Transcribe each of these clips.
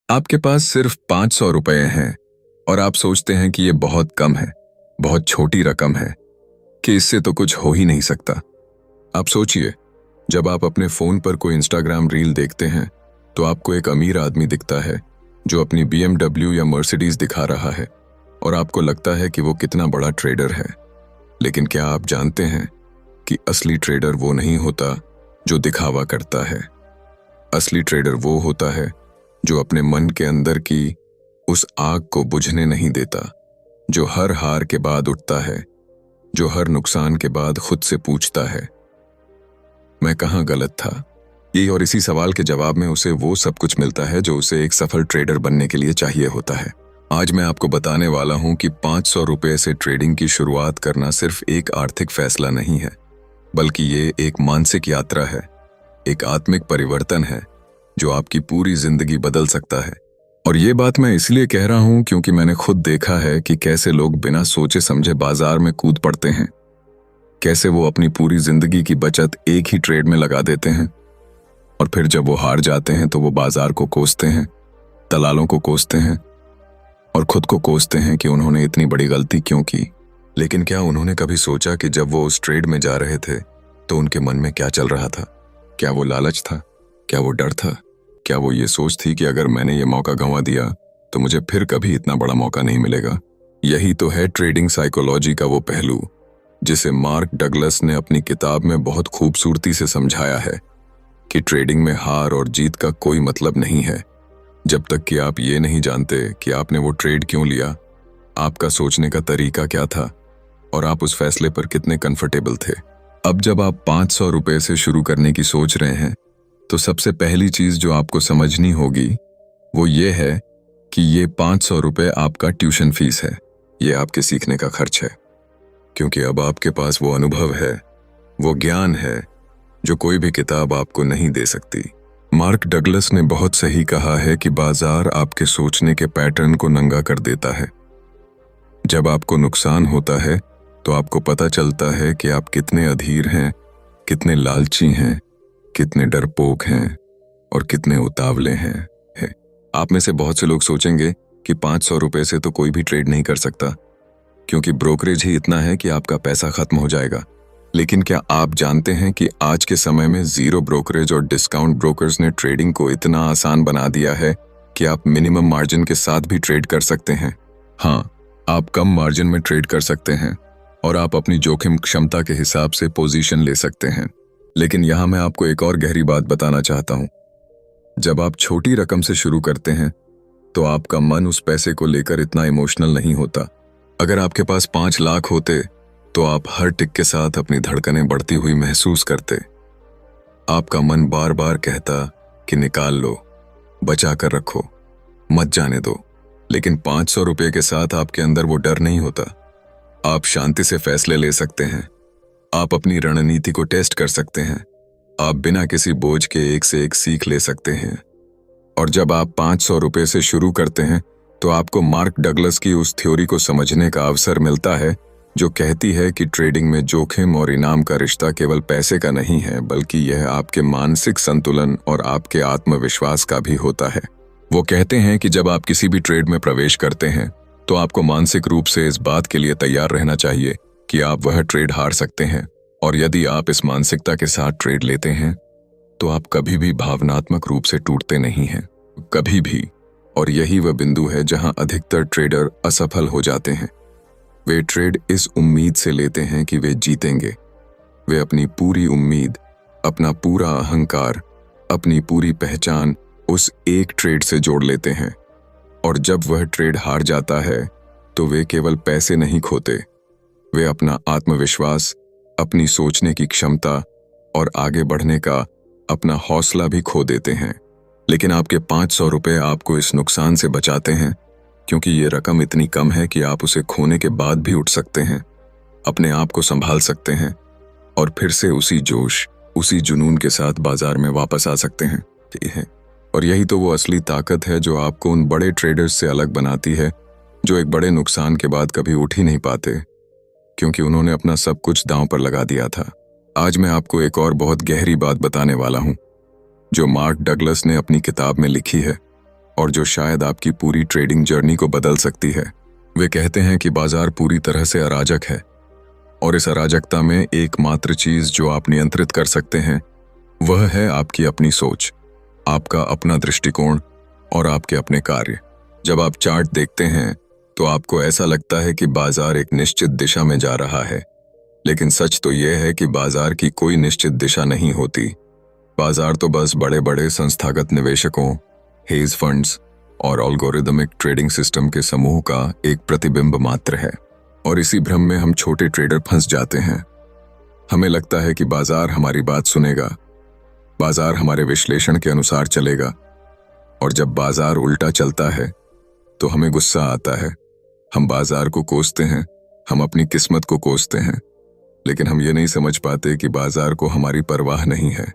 आपके पास सिर्फ 500 रुपए हैं और आप सोचते हैं कि ये बहुत कम है, बहुत छोटी रकम है, कि इससे तो कुछ हो ही नहीं सकता। आप सोचिए, जब आप अपने फोन पर कोई इंस्टाग्राम रील देखते हैं तो आपको एक अमीर आदमी दिखता है जो अपनी BMW या मर्सिडीज दिखा रहा है और आपको लगता है कि वो कितना बड़ा ट्रेडर है। लेकिन क्या आप जानते हैं कि असली ट्रेडर वो नहीं होता जो दिखावा करता है। असली ट्रेडर वो होता है जो अपने मन के अंदर की उस आग को बुझने नहीं देता, जो हर हार के बाद उठता है, जो हर नुकसान के बाद खुद से पूछता है, मैं कहाँ गलत था। यही और इसी सवाल के जवाब में उसे वो सब कुछ मिलता है जो उसे एक सफल ट्रेडर बनने के लिए चाहिए होता है। आज मैं आपको बताने वाला हूं कि 500 रुपए से ट्रेडिंग की शुरुआत करना सिर्फ एक आर्थिक फैसला नहीं है, बल्कि ये एक मानसिक यात्रा है, एक आत्मिक परिवर्तन है जो आपकी पूरी जिंदगी बदल सकता है। और ये बात मैं इसलिए कह रहा हूं क्योंकि मैंने खुद देखा है कि कैसे लोग बिना सोचे समझे बाजार में कूद पड़ते हैं, कैसे वो अपनी पूरी जिंदगी की बचत एक ही ट्रेड में लगा देते हैं और फिर जब वो हार जाते हैं तो वो बाजार को कोसते हैं, दलालों को कोसते हैं और खुद को कोसते हैं कि उन्होंने इतनी बड़ी गलती क्यों की। लेकिन क्या उन्होंने कभी सोचा कि जब वो उस ट्रेड में जा रहे थे तो उनके मन में क्या चल रहा था? क्या वो लालच था? क्या वो डर था? क्या वो ये सोच थी कि अगर मैंने ये मौका गंवा दिया तो मुझे फिर कभी इतना बड़ा मौका नहीं मिलेगा? यही तो है ट्रेडिंग साइकोलॉजी का वो पहलू जिसे मार्क डगलस ने अपनी किताब में बहुत खूबसूरती से समझाया है कि ट्रेडिंग में हार और जीत का कोई मतलब नहीं है जब तक कि आप ये नहीं जानते कि आपने वो ट्रेड क्यों लिया, आपका सोचने का तरीका क्या था और आप उस फैसले पर कितने कंफर्टेबल थे। अब जब आप 500 रुपए से शुरू करने की सोच रहे हैं तो सबसे पहली चीज जो आपको समझनी होगी वो ये है कि ये 500 रुपए आपका ट्यूशन फीस है, ये आपके सीखने का खर्च है। क्योंकि अब आपके पास वो अनुभव है, वो ज्ञान है जो कोई भी किताब आपको नहीं दे सकती। मार्क डगलस ने बहुत सही कहा है कि बाजार आपके सोचने के पैटर्न को नंगा कर देता है। जब आपको नुकसान होता है तो आपको पता चलता है कि आप कितने अधीर हैं, कितने लालची हैं, कितने डरपोक हैं और कितने उतावले हैं। आप में से बहुत से लोग सोचेंगे कि 500 रुपए से तो कोई भी ट्रेड नहीं कर सकता क्योंकि ब्रोकरेज ही इतना है कि आपका पैसा खत्म हो जाएगा। लेकिन क्या आप जानते हैं कि आज के समय में जीरो ब्रोकरेज और डिस्काउंट ब्रोकर्स ने ट्रेडिंग को इतना आसान बना दिया है कि आप मिनिमम मार्जिन के साथ भी ट्रेड कर सकते हैं। हाँ, आप कम मार्जिन में ट्रेड कर सकते हैं और आप अपनी जोखिम क्षमता के हिसाब से पोजीशन ले सकते हैं। लेकिन यहाँ मैं आपको एक और गहरी बात बताना चाहता हूँ। जब आप छोटी रकम से शुरू करते हैं तो आपका मन उस पैसे को लेकर इतना इमोशनल नहीं होता। अगर आपके पास 5 लाख होते तो आप हर टिक के साथ अपनी धड़कनें बढ़ती हुई महसूस करते। आपका मन बार बार कहता कि निकाल लो, बचा कर रखो, मत जाने दो। लेकिन 500 रुपए के साथ आपके अंदर वो डर नहीं होता। आप शांति से फैसले ले सकते हैं, आप अपनी रणनीति को टेस्ट कर सकते हैं, आप बिना किसी बोझ के एक से एक सीख ले सकते हैं। और जब आप 500 रुपए से शुरू करते हैं तो आपको मार्क डगलस की उस थ्योरी को समझने का अवसर मिलता है जो कहती है कि ट्रेडिंग में जोखिम और इनाम का रिश्ता केवल पैसे का नहीं है, बल्कि यह आपके मानसिक संतुलन और आपके आत्मविश्वास का भी होता है। वो कहते हैं कि जब आप किसी भी ट्रेड में प्रवेश करते हैं तो आपको मानसिक रूप से इस बात के लिए तैयार रहना चाहिए कि आप वह ट्रेड हार सकते हैं। और यदि आप इस मानसिकता के साथ ट्रेड लेते हैं तो आप कभी भी भावनात्मक रूप से टूटते नहीं हैं, कभी भी। और यही वह बिंदु है जहां अधिकतर ट्रेडर असफल हो जाते हैं। वे ट्रेड इस उम्मीद से लेते हैं कि वे जीतेंगे। वे अपनी पूरी उम्मीद, अपना पूरा अहंकार, अपनी पूरी पहचान उस एक ट्रेड से जोड़ लेते हैं। और जब वह ट्रेड हार जाता है तो वे केवल पैसे नहीं खोते, वे अपना आत्मविश्वास, अपनी सोचने की क्षमता और आगे बढ़ने का अपना हौसला भी खो देते हैं। लेकिन आपके 500 रुपए आपको इस नुकसान से बचाते हैं क्योंकि ये रकम इतनी कम है कि आप उसे खोने के बाद भी उठ सकते हैं, अपने आप को संभाल सकते हैं और फिर से उसी जोश, उसी जुनून के साथ बाजार में वापस आ सकते हैं। और यही तो वो असली ताकत है जो आपको उन बड़े ट्रेडर्स से अलग बनाती है जो एक बड़े नुकसान के बाद कभी उठ ही नहीं पाते क्योंकि उन्होंने अपना सब कुछ दांव पर लगा दिया था। आज मैं आपको एक और बहुत गहरी बात बताने वाला हूं जो मार्क डगलस ने अपनी किताब में लिखी है और जो शायद आपकी पूरी ट्रेडिंग जर्नी को बदल सकती है। वे कहते हैं कि बाजार पूरी तरह से अराजक है और इस अराजकता में एकमात्र चीज जो आप नियंत्रित कर सकते हैं वह है आपकी अपनी सोच, आपका अपना दृष्टिकोण और आपके अपने कार्य। जब आप चार्ट देखते हैं तो आपको ऐसा लगता है कि बाजार एक निश्चित दिशा में जा रहा है, लेकिन सच तो यह है कि बाजार की कोई निश्चित दिशा नहीं होती। बाजार तो बस बड़े बड़े संस्थागत निवेशकों, हेज फंड्स और एल्गोरिदमिक ट्रेडिंग सिस्टम के समूह का एक प्रतिबिंब मात्र है। और इसी भ्रम में हम छोटे ट्रेडर फंस जाते हैं। हमें लगता है कि बाजार हमारी बात सुनेगा, बाजार हमारे विश्लेषण के अनुसार चलेगा, और जब बाजार उल्टा चलता है तो हमें गुस्सा आता है। हम बाजार को कोसते हैं, हम अपनी किस्मत को कोसते हैं, लेकिन हम ये नहीं समझ पाते कि बाजार को हमारी परवाह नहीं है।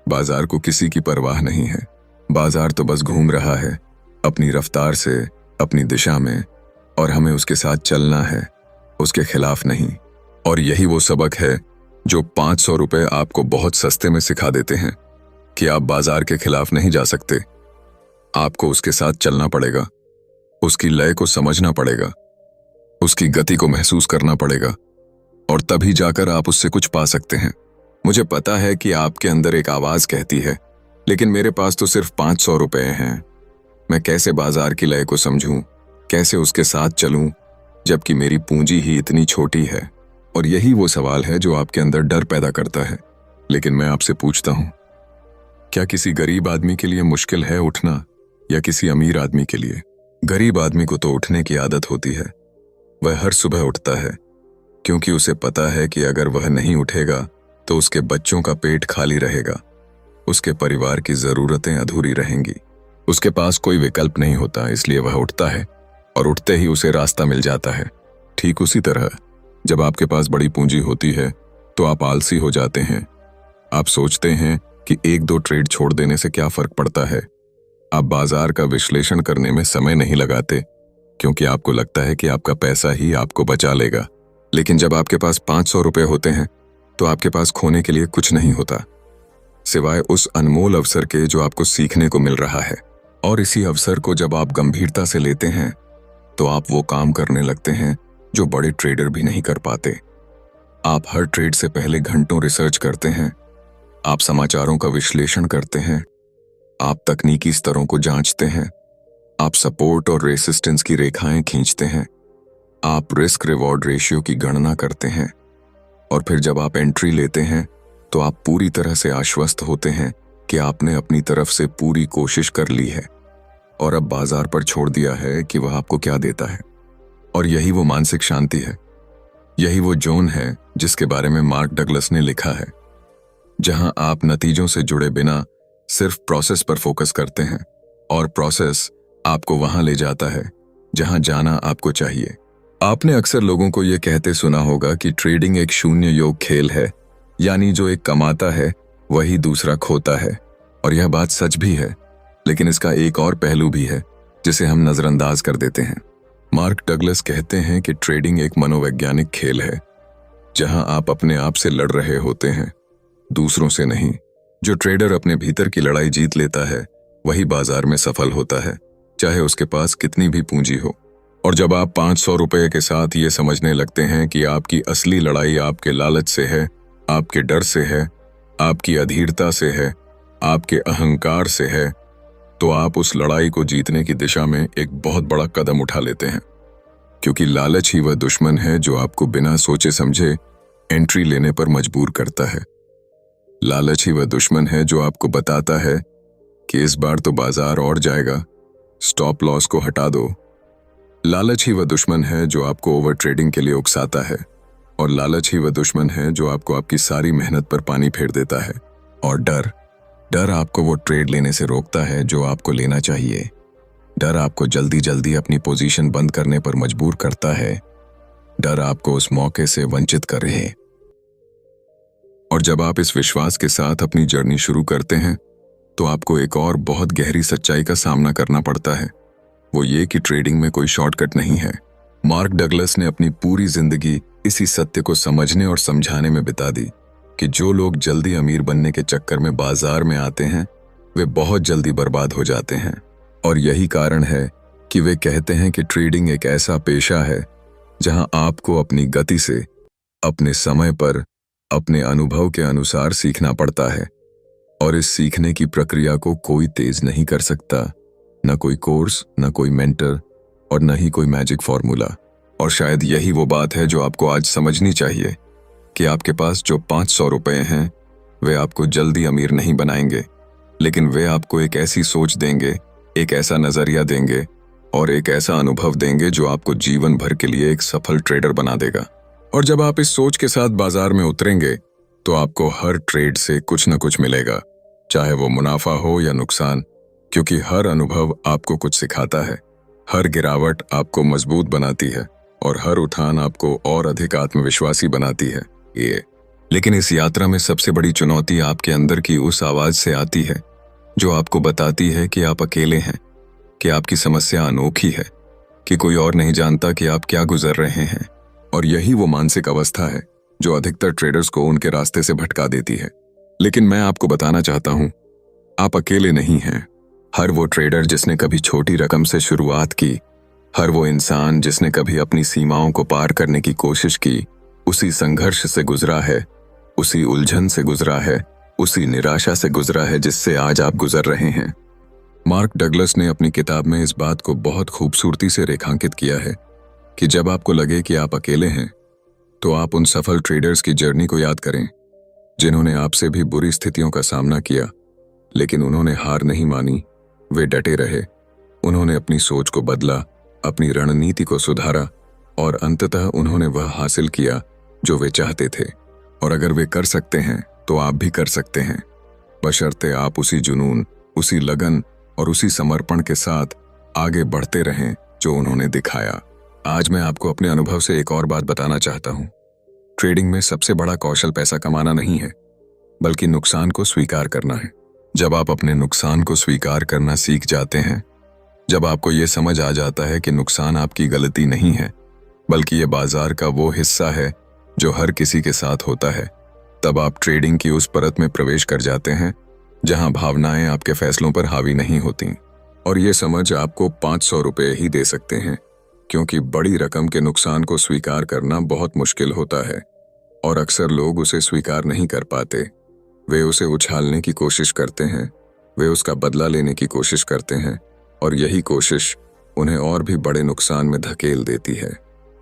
बाजार को किसी की परवाह नहीं है। बाजार तो बस घूम रहा है अपनी रफ्तार से, अपनी दिशा में, और हमें उसके साथ चलना है, उसके खिलाफ नहीं। और यही वो सबक है जो 500 रुपए आपको बहुत सस्ते में सिखा देते हैं कि आप बाजार के खिलाफ नहीं जा सकते। आपको उसके साथ चलना पड़ेगा, उसकी लय को समझना पड़ेगा, उसकी गति को महसूस करना पड़ेगा, और तभी जाकर आप उससे कुछ पा सकते हैं। मुझे पता है कि आपके अंदर एक आवाज कहती है, लेकिन मेरे पास तो सिर्फ 500 रुपए हैं। मैं कैसे बाजार की लय को समझूं, कैसे उसके साथ चलूं, जबकि मेरी पूंजी ही इतनी छोटी है। और यही वो सवाल है जो आपके अंदर डर पैदा करता है। लेकिन मैं आपसे पूछता हूं, क्या किसी गरीब आदमी के लिए मुश्किल है उठना या किसी अमीर आदमी के लिए? गरीब आदमी को तो उठने की आदत होती है। वह हर सुबह उठता है क्योंकि उसे पता है कि अगर वह नहीं उठेगा तो उसके बच्चों का पेट खाली रहेगा, उसके परिवार की जरूरतें अधूरी रहेंगी। उसके पास कोई विकल्प नहीं होता, इसलिए वह उठता है और उठते ही उसे रास्ता मिल जाता है। ठीक उसी तरह जब आपके पास बड़ी पूंजी होती है तो आप आलसी हो जाते हैं। आप सोचते हैं कि एक दो ट्रेड छोड़ देने से क्या फर्क पड़ता है। आप बाजार का विश्लेषण करने में समय नहीं लगाते क्योंकि आपको लगता है कि आपका पैसा ही आपको बचा लेगा। लेकिन जब आपके पास 500 रुपए होते हैं तो आपके पास खोने के लिए कुछ नहीं होता सिवाय उस अनमोल अवसर के जो आपको सीखने को मिल रहा है। और इसी अवसर को जब आप गंभीरता से लेते हैं तो आप वो काम करने लगते हैं जो बड़े ट्रेडर भी नहीं कर पाते। आप हर ट्रेड से पहले घंटों रिसर्च करते हैं, आप समाचारों का विश्लेषण करते हैं, आप तकनीकी स्तरों को जांचते हैं, आप सपोर्ट और रेसिस्टेंस की रेखाएं खींचते हैं, आप रिस्क रिवॉर्ड रेशियो की गणना करते हैं, और फिर जब आप एंट्री लेते हैं तो आप पूरी तरह से आश्वस्त होते हैं कि आपने अपनी तरफ से पूरी कोशिश कर ली है और अब बाजार पर छोड़ दिया है कि वह आपको क्या देता है। और यही वो मानसिक शांति है, यही वो जोन है जिसके बारे में मार्क डगलस ने लिखा है, जहां आप नतीजों से जुड़े बिना सिर्फ प्रोसेस पर फोकस करते हैं और प्रोसेस आपको वहां ले जाता है जहां जाना आपको चाहिए। आपने अक्सर लोगों को यह कहते सुना होगा कि ट्रेडिंग एक शून्य योग खेल है, यानी जो एक कमाता है वही दूसरा खोता है। और यह बात सच भी है, लेकिन इसका एक और पहलू भी है जिसे हम नजरअंदाज कर देते हैं। मार्क डगलस कहते हैं कि ट्रेडिंग एक मनोवैज्ञानिक खेल है जहां आप अपने आप से लड़ रहे होते हैं, दूसरों से नहीं। जो ट्रेडर अपने भीतर की लड़ाई जीत लेता है वही बाजार में सफल होता है, चाहे उसके पास कितनी भी पूंजी हो। और जब आप 500 रुपए के साथ ये समझने लगते हैं कि आपकी असली लड़ाई आपके लालच से है, आपके डर से है, आपकी अधीरता से है, आपके अहंकार से है, तो आप उस लड़ाई को जीतने की दिशा में एक बहुत बड़ा कदम उठा लेते हैं। क्योंकि लालच ही वह दुश्मन है जो आपको बिना सोचे समझे एंट्री लेने पर मजबूर करता है। लालच ही वह दुश्मन है जो आपको बताता है कि इस बार तो बाजार और जाएगा, स्टॉप लॉस को हटा दो। लालच ही वह दुश्मन है जो आपको ओवर ट्रेडिंग के लिए उकसाता है, और लालच ही वह दुश्मन है जो आपको आपकी सारी मेहनत पर पानी फेर देता है। और डर आपको वो ट्रेड लेने से रोकता है जो आपको लेना चाहिए। डर आपको जल्दी जल्दी अपनी पोजीशन बंद करने पर मजबूर करता है। डर आपको उस मौके से वंचित करे। और जब आप इस विश्वास के साथ अपनी जर्नी शुरू करते हैं तो आपको एक और बहुत गहरी सच्चाई का सामना करना पड़ता है। वो ये कि ट्रेडिंग में कोई शॉर्टकट नहीं है। मार्क डगलस ने अपनी पूरी जिंदगी इसी सत्य को समझने और समझाने में बिता दी कि जो लोग जल्दी अमीर बनने के चक्कर में बाजार में आते हैं वे बहुत जल्दी बर्बाद हो जाते हैं। और यही कारण है कि वे कहते हैं कि ट्रेडिंग एक ऐसा पेशा है जहां आपको अपनी गति से, अपने समय पर, अपने अनुभव के अनुसार सीखना पड़ता है। और इस सीखने की प्रक्रिया को कोई तेज नहीं कर सकता, न कोई कोर्स, न कोई मेंटर और न ही कोई मैजिक फॉर्मूला। और शायद यही वो बात है जो आपको आज समझनी चाहिए कि आपके पास जो 500 रुपए हैं वे आपको जल्दी अमीर नहीं बनाएंगे, लेकिन वे आपको एक ऐसी सोच देंगे, एक ऐसा नजरिया देंगे और एक ऐसा अनुभव देंगे जो आपको जीवन भर के लिए एक सफल ट्रेडर बना देगा। और जब आप इस सोच के साथ बाजार में उतरेंगे तो आपको हर ट्रेड से कुछ न कुछ मिलेगा, चाहे वो मुनाफा हो या नुकसान, क्योंकि हर अनुभव आपको कुछ सिखाता है। हर गिरावट आपको मजबूत बनाती है और हर उठान आपको और अधिक आत्मविश्वासी बनाती है। लेकिन इस यात्रा में सबसे बड़ी चुनौती आपके अंदर की उस आवाज से आती है जो आपको बताती है कि आप अकेले हैं, कि आपकी समस्या अनोखी है, कि कोई और नहीं जानता कि आप क्या गुजर रहे हैं। और यही वो मानसिक अवस्था है जो अधिकतर ट्रेडर्स को उनके रास्ते से भटका देती है। लेकिन मैं आपको बताना चाहता हूं, आप अकेले नहीं हैं। हर वो ट्रेडर जिसने कभी छोटी रकम से शुरुआत की, हर वो इंसान जिसने कभी अपनी सीमाओं को पार करने की कोशिश की, उसी संघर्ष से गुजरा है, उसी उलझन से गुजरा है, उसी निराशा से गुजरा है जिससे आज आप गुजर रहे हैं। मार्क डगलस ने अपनी किताब में इस बात को बहुत खूबसूरती से रेखांकित किया है कि जब आपको लगे कि आप अकेले हैं तो आप उन सफल ट्रेडर्स की जर्नी को याद करें जिन्होंने आपसे भी बुरी स्थितियों का सामना किया, लेकिन उन्होंने हार नहीं मानी, वे डटे रहे। उन्होंने अपनी सोच को बदला, अपनी रणनीति को सुधारा और अंततः उन्होंने वह हासिल किया जो वे चाहते थे। और अगर वे कर सकते हैं तो आप भी कर सकते हैं, बशर्ते आप उसी जुनून, उसी लगन और उसी समर्पण के साथ आगे बढ़ते रहें जो उन्होंने दिखाया। आज मैं आपको अपने अनुभव से एक और बात बताना चाहता हूं। ट्रेडिंग में सबसे बड़ा कौशल पैसा कमाना नहीं है, बल्कि नुकसान को स्वीकार करना है। जब आप अपने नुकसान को स्वीकार करना सीख जाते हैं, जब आपको ये समझ आ जाता है कि नुकसान आपकी गलती नहीं है, बल्कि ये बाजार का वो हिस्सा है जो हर किसी के साथ होता है, तब आप ट्रेडिंग की उस परत में प्रवेश कर जाते हैं जहां भावनाएं आपके फैसलों पर हावी नहीं होती। और ये समझ आपको 500 रुपये ही दे सकते हैं, क्योंकि बड़ी रकम के नुकसान को स्वीकार करना बहुत मुश्किल होता है और अक्सर लोग उसे स्वीकार नहीं कर पाते। वे उसे उछालने की कोशिश करते हैं, वे उसका बदला लेने की कोशिश करते हैं और यही कोशिश उन्हें और भी बड़े नुकसान में धकेल देती है।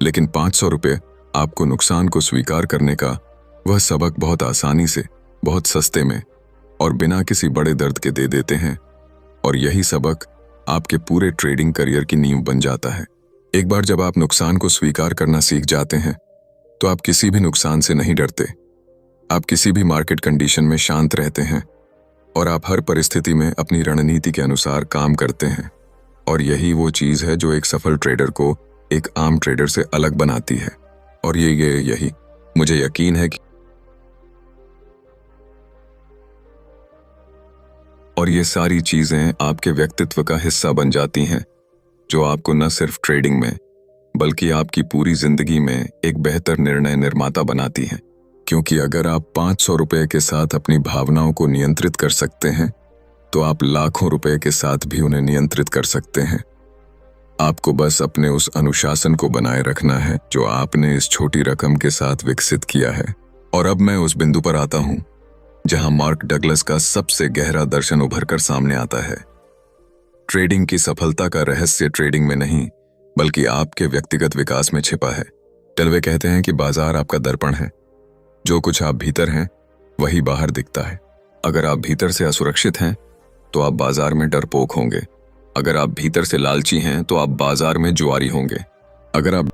लेकिन 500 रुपये आपको नुकसान को स्वीकार करने का वह सबक बहुत आसानी से, बहुत सस्ते में और बिना किसी बड़े दर्द के दे देते हैं। और यही सबक आपके पूरे ट्रेडिंग करियर की नींव बन जाता है। एक बार जब आप नुकसान को स्वीकार करना सीख जाते हैं तो आप किसी भी नुकसान से नहीं डरते। आप किसी भी मार्केट कंडीशन में शांत रहते हैं और आप हर परिस्थिति में अपनी रणनीति के अनुसार काम करते हैं। और यही वो चीज है जो एक सफल ट्रेडर को एक आम ट्रेडर से अलग बनाती है। और यही मुझे यकीन है कि और ये सारी चीजें आपके व्यक्तित्व का हिस्सा बन जाती हैं, जो आपको न सिर्फ ट्रेडिंग में बल्कि आपकी पूरी जिंदगी में एक बेहतर निर्णय निर्माता बनाती हैं। क्योंकि अगर आप 500 रुपये के साथ अपनी भावनाओं को नियंत्रित कर सकते हैं तो आप लाखों रुपए के साथ भी उन्हें नियंत्रित कर सकते हैं। आपको बस अपने उस अनुशासन को बनाए रखना है जो आपने इस छोटी रकम के साथ विकसित किया है। और अब मैं उस बिंदु पर आता हूं जहां मार्क डगलस का सबसे गहरा दर्शन उभर कर सामने आता है। ट्रेडिंग की सफलता का रहस्य ट्रेडिंग में नहीं बल्कि आपके व्यक्तिगत विकास में छिपा है। वे कहते हैं कि बाजार आपका दर्पण है, जो कुछ आप भीतर हैं वही बाहर दिखता है। अगर आप भीतर से असुरक्षित हैं तो आप बाजार में डरपोक होंगे। अगर आप भीतर से लालची हैं तो आप बाजार में जुआरी होंगे। अगर आप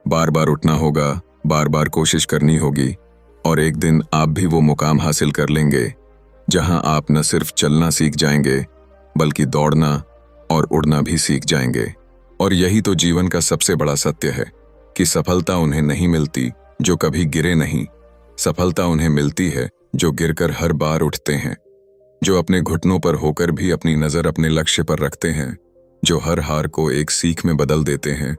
बार बार उठना होगा, बार बार कोशिश करनी होगी और एक दिन आप भी वो मुकाम हासिल कर लेंगे जहां आप न सिर्फ चलना सीख जाएंगे बल्कि दौड़ना और उड़ना भी सीख जाएंगे। और यही तो जीवन का सबसे बड़ा सत्य है कि सफलता उन्हें नहीं मिलती जो कभी गिरे नहीं, सफलता उन्हें मिलती है जो गिरकर हर बार उठते हैं। जो अपने घुटनों पर होकर भी अपनी नज़र अपने लक्ष्य पर रखते हैं, जो हर हार को एक सीख में बदल देते हैं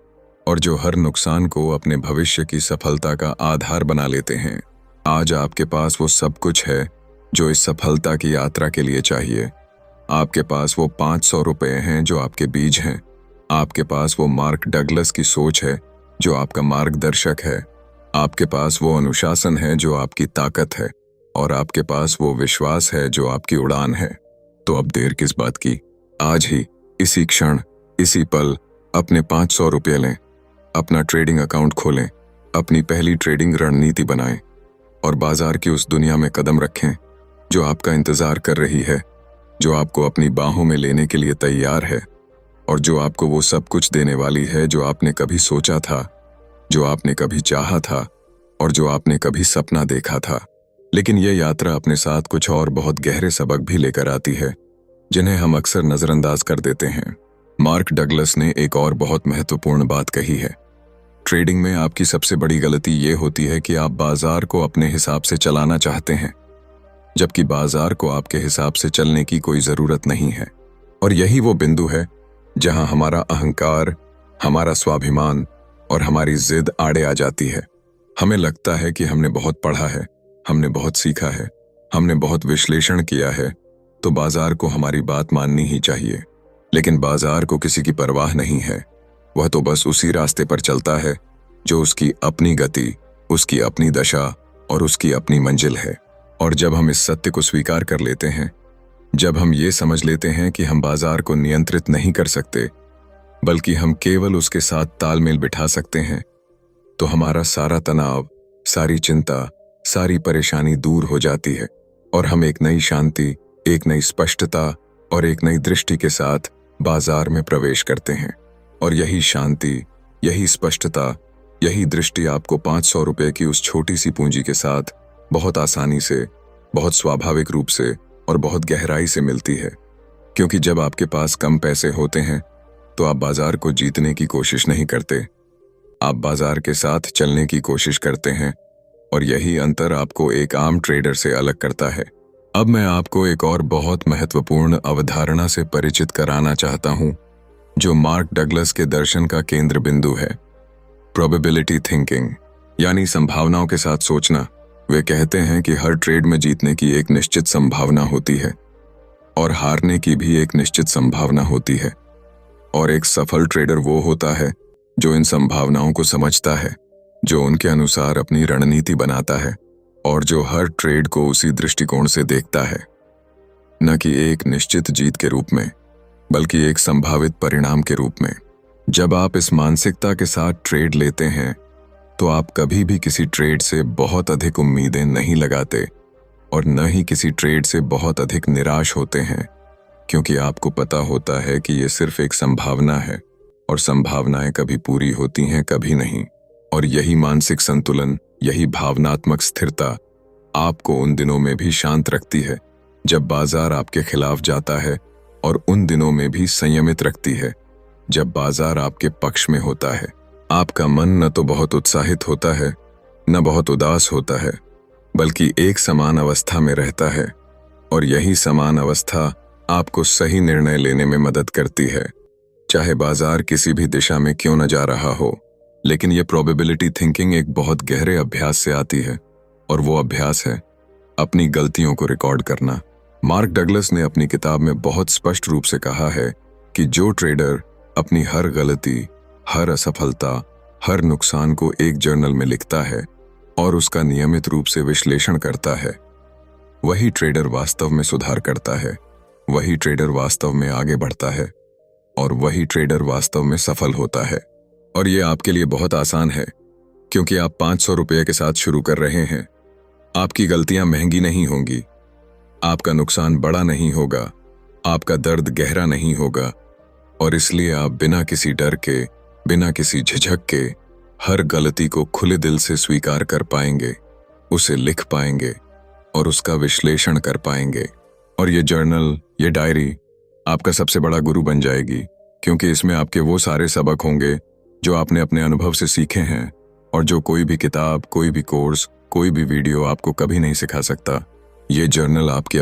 और जो हर नुकसान को अपने भविष्य की सफलता का आधार बना लेते हैं। आज आपके पास वो सब कुछ है जो इस सफलता की यात्रा के लिए चाहिए। आपके पास वो 500 रुपए हैं जो आपके बीज हैं। आपके पास वो मार्क डगलस की सोच है जो आपका मार्गदर्शक है। आपके पास वो अनुशासन है जो आपकी ताकत है और आपके पास वो विश्वास है जो आपकी उड़ान है। तो अब देर किस बात की? आज ही, इसी क्षण, इसी पल अपने 500 रुपये लें, अपना ट्रेडिंग अकाउंट खोलें, अपनी पहली ट्रेडिंग रणनीति बनाएं और बाजार की उस दुनिया में कदम रखें जो आपका इंतजार कर रही है, जो आपको अपनी बाहों में लेने के लिए तैयार है और जो आपको वो सब कुछ देने वाली है जो आपने कभी सोचा था, जो आपने कभी चाहा था और जो आपने कभी सपना देखा था। लेकिन यह यात्रा अपने साथ कुछ और बहुत गहरे सबक भी लेकर आती है जिन्हें हम अक्सर नजरअंदाज कर देते हैं। मार्क डगलस ने एक और बहुत महत्वपूर्ण बात कही है। ट्रेडिंग में आपकी सबसे बड़ी गलती ये होती है कि आप बाजार को अपने हिसाब से चलाना चाहते हैं, जबकि बाजार को आपके हिसाब से चलने की कोई जरूरत नहीं है। और यही वो बिंदु है जहां हमारा अहंकार, हमारा स्वाभिमान और हमारी जिद आड़े आ जाती है। हमें लगता है कि हमने बहुत पढ़ा है, हमने बहुत सीखा है, हमने बहुत विश्लेषण किया है, तो बाजार को हमारी बात माननी ही चाहिए। लेकिन बाजार को किसी की परवाह नहीं है। वह तो बस उसी रास्ते पर चलता है जो उसकी अपनी गति, उसकी अपनी दशा और उसकी अपनी मंजिल है। और जब हम इस सत्य को स्वीकार कर लेते हैं, जब हम ये समझ लेते हैं कि हम बाजार को नियंत्रित नहीं कर सकते बल्कि हम केवल उसके साथ तालमेल बिठा सकते हैं, तो हमारा सारा तनाव, सारी चिंता, सारी परेशानी दूर हो जाती है और हम एक नई शांति, एक नई स्पष्टता और एक नई दृष्टि के साथ बाजार में प्रवेश करते हैं। और यही शांति, यही स्पष्टता, यही दृष्टि आपको 500 रुपये की उस छोटी सी पूंजी के साथ बहुत आसानी से, बहुत स्वाभाविक रूप से और बहुत गहराई से मिलती है। क्योंकि जब आपके पास कम पैसे होते हैं तो आप बाजार को जीतने की कोशिश नहीं करते, आप बाजार के साथ चलने की कोशिश करते हैं और यही अंतर आपको एक आम ट्रेडर से अलग करता है। अब मैं आपको एक और बहुत महत्वपूर्ण अवधारणा से परिचित कराना चाहता हूं जो मार्क डगलस के दर्शन का केंद्र बिंदु है, प्रोबेबिलिटी थिंकिंग, यानी संभावनाओं के साथ सोचना। वे कहते हैं कि हर ट्रेड में जीतने की एक निश्चित संभावना होती है और हारने की भी एक निश्चित संभावना होती है। और एक सफल ट्रेडर वो होता है जो इन संभावनाओं को समझता है, जो उनके अनुसार अपनी रणनीति बनाता है और जो हर ट्रेड को उसी दृष्टिकोण से देखता है, न कि एक निश्चित जीत के रूप में बल्कि एक संभावित परिणाम के रूप में। जब आप इस मानसिकता के साथ ट्रेड लेते हैं तो आप कभी भी किसी ट्रेड से बहुत अधिक उम्मीदें नहीं लगाते और न ही किसी ट्रेड से बहुत अधिक निराश होते हैं, क्योंकि आपको पता होता है कि ये सिर्फ एक संभावना है और संभावनाएं कभी पूरी होती हैं, कभी नहीं। और यही मानसिक संतुलन, यही भावनात्मक स्थिरता आपको उन दिनों में भी शांत रखती है जब बाजार आपके खिलाफ जाता है और उन दिनों में भी संयमित रखती है जब बाजार आपके पक्ष में होता है। आपका मन न तो बहुत उत्साहित होता है, न बहुत उदास होता है, बल्कि एक समान अवस्था में रहता है और यही समान अवस्था आपको सही निर्णय लेने में मदद करती है, चाहे बाजार किसी भी दिशा में क्यों न जा रहा हो। लेकिन यह प्रोबेबिलिटी थिंकिंग एक बहुत गहरे अभ्यास से आती है और वो अभ्यास है अपनी गलतियों को रिकॉर्ड करना। मार्क डगलस ने अपनी किताब में बहुत स्पष्ट रूप से कहा है कि जो ट्रेडर अपनी हर गलती, हर असफलता, हर नुकसान को एक जर्नल में लिखता है और उसका नियमित रूप से विश्लेषण करता है, वही ट्रेडर वास्तव में सुधार करता है, वही ट्रेडर वास्तव में आगे बढ़ता है और वही ट्रेडर वास्तव में सफल होता है। और ये आपके लिए बहुत आसान है क्योंकि आप 500 रुपये के साथ शुरू कर रहे हैं। आपकी गलतियां महंगी नहीं होंगी, आपका नुकसान बड़ा नहीं होगा, आपका दर्द गहरा नहीं होगा और इसलिए आप बिना किसी डर के, बिना किसी झिझक के हर गलती को खुले दिल से स्वीकार कर पाएंगे, उसे लिख पाएंगे और उसका विश्लेषण कर पाएंगे। और ये जर्नल, ये डायरी आपका सबसे बड़ा गुरु बन जाएगी, क्योंकि इसमें आपके वो सारे सबक होंगे जो आपने अपने अनुभव से सीखे हैं और जो कोई भी किताब, कोई भी कोर्स, कोई भी वीडियो आपको कभी नहीं सिखा सकता। ये जर्नल आपके